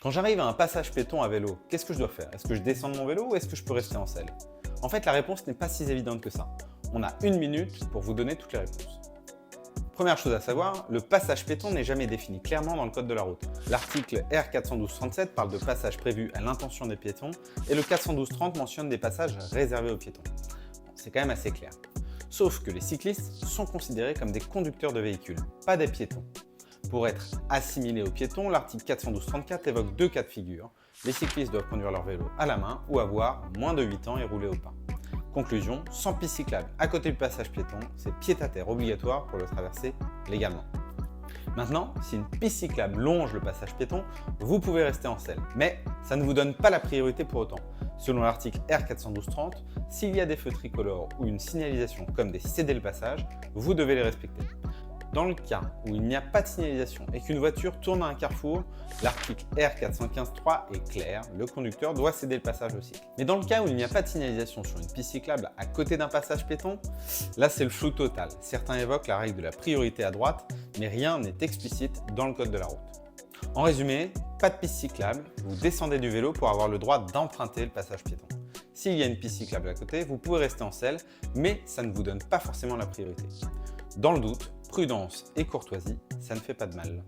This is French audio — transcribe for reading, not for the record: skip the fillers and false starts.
Quand j'arrive à un passage piéton à vélo, qu'est-ce que je dois faire? Est-ce que je descends de mon vélo ou est-ce que je peux rester en selle? En fait, la réponse n'est pas si évidente que ça. On a 1 minute pour vous donner toutes les réponses. Première chose à savoir, le passage piéton n'est jamais défini clairement dans le code de la route. L'article R412-37 parle de passages prévus à l'intention des piétons et le 412-30 mentionne des passages réservés aux piétons. Bon, c'est quand même assez clair. Sauf que les cyclistes sont considérés comme des conducteurs de véhicules, pas des piétons. Pour être assimilés aux piétons, l'article 412-34 évoque deux cas de figure. Les cyclistes doivent conduire leur vélo à la main ou avoir moins de 8 ans et rouler au pas. Conclusion, sans piste cyclable à côté du passage piéton, c'est pied-à-terre obligatoire pour le traverser légalement. Maintenant, si une piste cyclable longe le passage piéton, vous pouvez rester en selle. Mais ça ne vous donne pas la priorité pour autant. Selon l'article R412-30, s'il y a des feux tricolores ou une signalisation comme des céder le passage, vous devez les respecter. Dans le cas où il n'y a pas de signalisation et qu'une voiture tourne à un carrefour, l'article R415-3 est clair, le conducteur doit céder le passage au cycle. Mais dans le cas où il n'y a pas de signalisation sur une piste cyclable à côté d'un passage piéton, là c'est le flou total. Certains évoquent la règle de la priorité à droite, mais rien n'est explicite dans le code de la route. En résumé, pas de piste cyclable, vous descendez du vélo pour avoir le droit d'emprunter le passage piéton. S'il y a une piste cyclable à côté, vous pouvez rester en selle, mais ça ne vous donne pas forcément la priorité. Dans le doute, prudence et courtoisie, ça ne fait pas de mal.